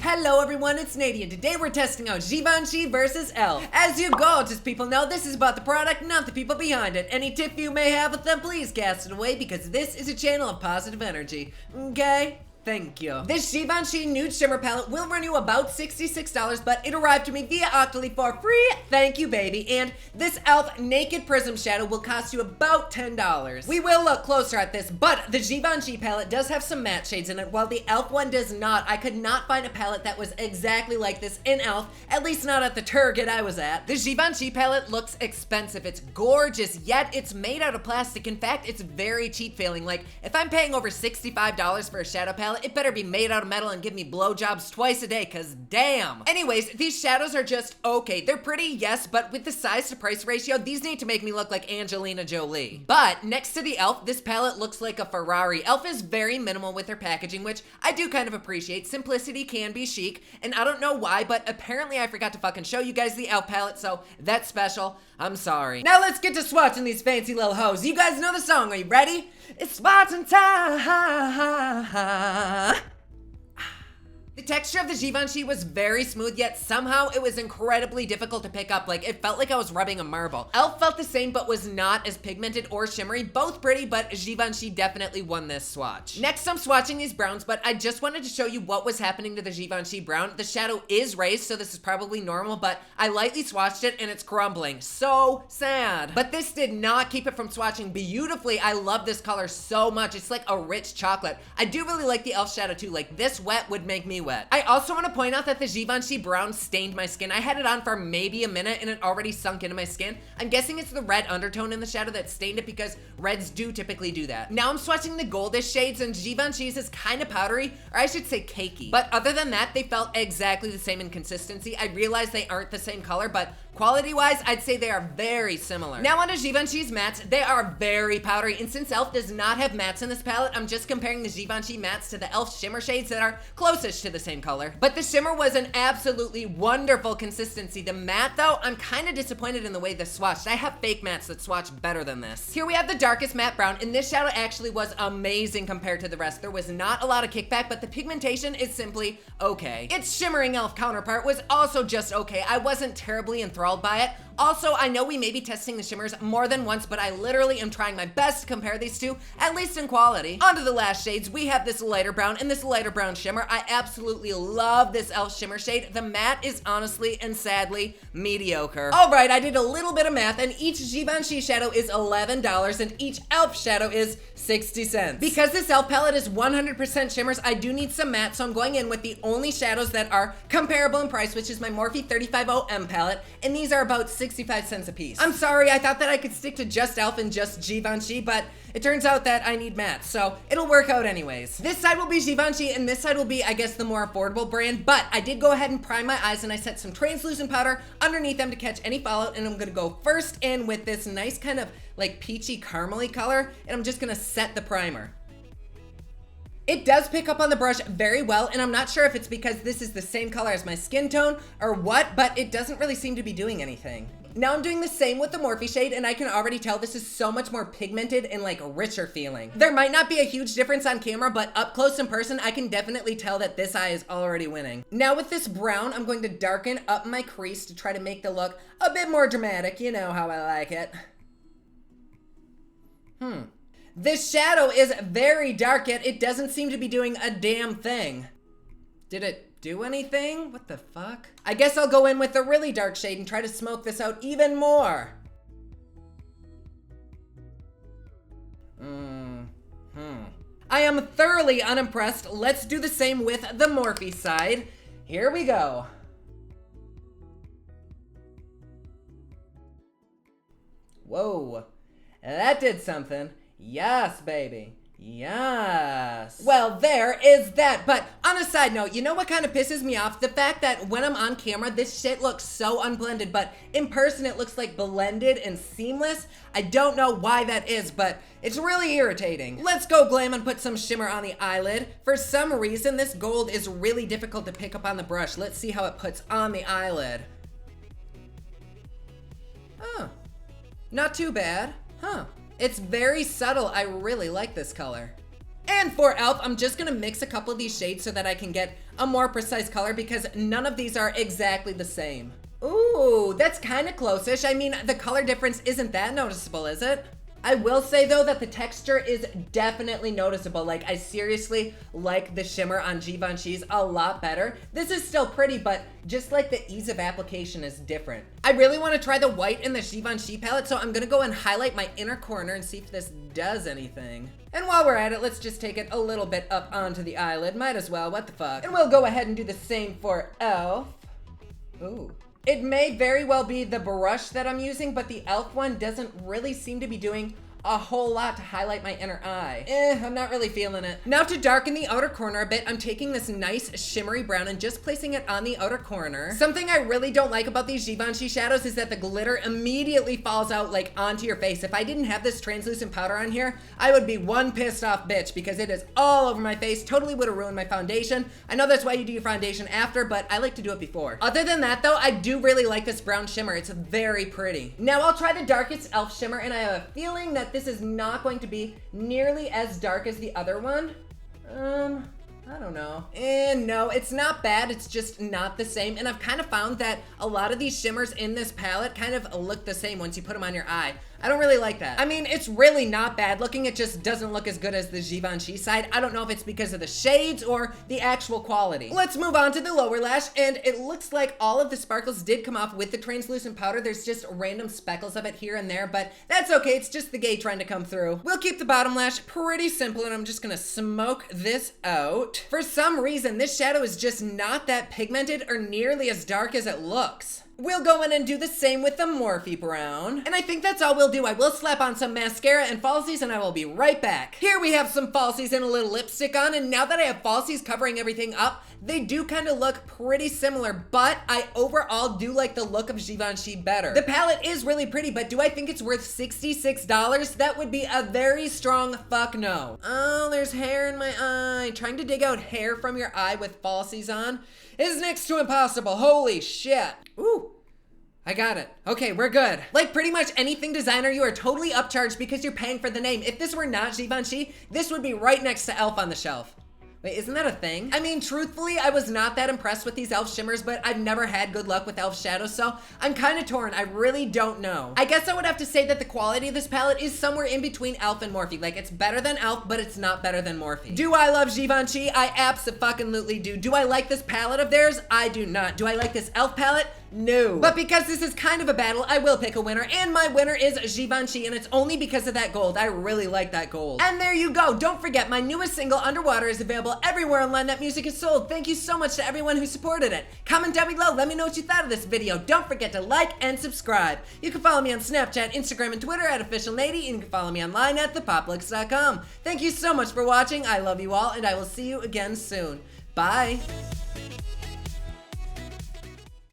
Hello everyone, it's NADI, and today we're testing out Givenchy versus e.l.f. As you gorgeous people know, this is about the product, not the people behind it. Any tip you may have with them, please cast it away, because this is a channel of positive energy. Okay? Thank you. This Givenchy Nude Shimmer palette will run you about $66, but it arrived to me via Octoly for free. Thank you, baby. And this e.l.f. Naked Prism Shadow will cost you about $10. We will look closer at this, but the Givenchy palette does have some matte shades in it, while the e.l.f. one does not. I could not find a palette that was exactly like this in e.l.f., at least not at the Target I was at. The Givenchy palette looks expensive. It's gorgeous, yet it's made out of plastic. In fact, it's very cheap feeling. Like, if I'm paying over $65 for a shadow palette, it better be made out of metal and give me blowjobs twice a day, cause damn. Anyways, these shadows are just okay. They're pretty, yes, but with the size to price ratio, these need to make me look like Angelina Jolie. But next to the e.l.f., this palette looks like a Ferrari. e.l.f. is very minimal with their packaging, which I do kind of appreciate. Simplicity can be chic, and I don't know why, but apparently I forgot to fucking show you guys the e.l.f. palette, so that's special. I'm sorry. Now let's get to swatching these fancy little hoes. You guys know the song, are you ready? It's swatching time. The texture of the Givenchy was very smooth, yet somehow it was incredibly difficult to pick up. Like, it felt like I was rubbing a marble. e.l.f. felt the same, but was not as pigmented or shimmery. Both pretty, but Givenchy definitely won this swatch. Next, I'm swatching these browns, but I just wanted to show you what was happening to the Givenchy brown. The shadow is raised, so this is probably normal, but I lightly swatched it and it's crumbling. So sad. But this did not keep it from swatching beautifully. I love this color so much. It's like a rich chocolate. I do really like the e.l.f. shadow too. Like, this wet would make me wet. I also want to point out that the Givenchy brown stained my skin. I had it on for maybe a minute and it already sunk into my skin. I'm guessing it's the red undertone in the shadow that stained it, because reds do typically do that. Now I'm swatching the goldish shades, and Givenchy's is kind of powdery, or I should say cakey. But other than that, they felt exactly the same in consistency. I realize they aren't the same color, but quality-wise, I'd say they are very similar. Now onto Givenchy's mattes. They are very powdery, and since e.l.f. does not have mattes in this palette, I'm just comparing the Givenchy mattes to the e.l.f. shimmer shades that are closest to the same color. But the shimmer was an absolutely wonderful consistency. The matte, though, I'm kind of disappointed in the way this swatched. I have fake mattes that swatch better than this. Here we have the darkest matte brown, and this shadow actually was amazing compared to the rest. There was not a lot of kickback, but the pigmentation is simply okay. Its shimmering e.l.f. counterpart was also just okay. I wasn't terribly enthralled by it. Also, I know we may be testing the shimmers more than once, but I literally am trying my best to compare these two, at least in quality. Onto the Lash shades, we have this lighter brown and this lighter brown shimmer. I absolutely love this e.l.f. shimmer shade. The matte is honestly and sadly mediocre. All right, I did a little bit of math, and each Givenchy shadow is $11 and each e.l.f. shadow is 60 cents. Because this e.l.f. palette is 100% shimmers, I do need some matte, so I'm going in with the only shadows that are comparable in price, which is my Morphe 350M palette, and these are about 65 cents a piece. I'm sorry, I thought that I could stick to just e.l.f. and just Givenchy, but it turns out that I need matte, so it'll work out anyways. This side will be Givenchy, and this side will be, I guess, the more affordable brand, but I did go ahead and prime my eyes, and I set some translucent powder underneath them to catch any fallout, and I'm gonna go first in with this nice kind of like peachy caramely color, and I'm just gonna set the primer. It does pick up on the brush very well, and I'm not sure if it's because this is the same color as my skin tone or what, but it doesn't really seem to be doing anything. Now I'm doing the same with the Morphe shade, and I can already tell this is so much more pigmented and like richer feeling. There might not be a huge difference on camera, but up close in person, I can definitely tell that this eye is already winning. Now with this brown, I'm going to darken up my crease to try to make the look a bit more dramatic. You know how I like it. This shadow is very dark, yet it doesn't seem to be doing a damn thing. Did it do anything? What the fuck? I guess I'll go in with a really dark shade and try to smoke this out even more. I am thoroughly unimpressed. Let's do the same with the Morphe side. Here we go. Whoa, that did something. Yes, baby. Yes. Well, there is that. But on a side note, you know what kind of pisses me off? The fact that when I'm on camera, this shit looks so unblended, but in person it looks like blended and seamless. I don't know why that is, but it's really irritating. Let's go glam and put some shimmer on the eyelid. For some reason, this gold is really difficult to pick up on the brush. Let's see how it puts on the eyelid. Oh, not too bad. Huh. It's very subtle. I really like this color. And for e.l.f., I'm just gonna mix a couple of these shades so that I can get a more precise color because none of these are exactly the same. Ooh, that's kind of close-ish. I mean, the color difference isn't that noticeable, is it? I will say though that the texture is definitely noticeable. Like, I seriously like the shimmer on Givenchy's a lot better. This is still pretty, but just like the ease of application is different. I really want to try the white in the Givenchy palette, so I'm gonna go and highlight my inner corner and see if this does anything. And while we're at it, let's just take it a little bit up onto the eyelid. Might as well, what the fuck. And we'll go ahead and do the same for e.l.f. Ooh. It may very well be the brush that I'm using, but the e.l.f. one doesn't really seem to be doing a whole lot to highlight my inner eye. I'm not really feeling it. Now to darken the outer corner a bit, I'm taking this nice shimmery brown and just placing it on the outer corner. Something I really don't like about these Givenchy shadows is that the glitter immediately falls out like onto your face. If I didn't have this translucent powder on here, I would be one pissed off bitch because it is all over my face. Totally would have ruined my foundation. I know that's why you do your foundation after, but I like to do it before. Other than that though, I do really like this brown shimmer. It's very pretty. Now I'll try the darkest e.l.f. shimmer, and I have a feeling that this is not going to be nearly as dark as the other one. I don't know. And no, it's not bad, it's just not the same. And I've kind of found that a lot of these shimmers in this palette kind of look the same once you put them on your eye. I don't really like that. I mean, it's really not bad looking, it just doesn't look as good as the Givenchy side. I don't know if it's because of the shades or the actual quality. Let's move on to the lower lash, and it looks like all of the sparkles did come off with the translucent powder. There's just random speckles of it here and there, but that's okay, it's just the gay trying to come through. We'll keep the bottom lash pretty simple, and I'm just gonna smoke this out. For some reason, this shadow is just not that pigmented or nearly as dark as it looks. We'll go in and do the same with the Morphe brown. And I think that's all we'll do. I will slap on some mascara and falsies, and I will be right back. Here we have some falsies and a little lipstick on, and now that I have falsies covering everything up, they do kind of look pretty similar, but I overall do like the look of Givenchy better. The palette is really pretty, but do I think it's worth $66? That would be a very strong fuck no. Oh, there's hair in my eye. Trying to dig out hair from your eye with falsies on is next to impossible. Holy shit. Ooh. I got it. Okay, we're good. Like pretty much anything designer, you are totally upcharged because you're paying for the name. If this were not Givenchy, this would be right next to e.l.f. on the shelf. Wait, isn't that a thing? I mean, truthfully, I was not that impressed with these e.l.f. shimmers, but I've never had good luck with e.l.f. shadows, so I'm kind of torn. I really don't know. I guess I would have to say that the quality of this palette is somewhere in between e.l.f. and Morphe. Like, it's better than e.l.f., but it's not better than Morphe. Do I love Givenchy? I abso-fucking-lutely do. Do I like this palette of theirs? I do not. Do I like this e.l.f. palette? No. But because this is kind of a battle, I will pick a winner, and my winner is Givenchy, and it's only because of that gold. I really like that gold. And there you go. Don't forget, my newest single, Underwater, is available everywhere online that music is sold. Thank you so much to everyone who supported it. Comment down below. Let me know what you thought of this video. Don't forget to like and subscribe. You can follow me on Snapchat, Instagram, and Twitter at @OfficialNADI, and you can follow me online at thepoplux.com. Thank you so much for watching. I love you all, and I will see you again soon. Bye.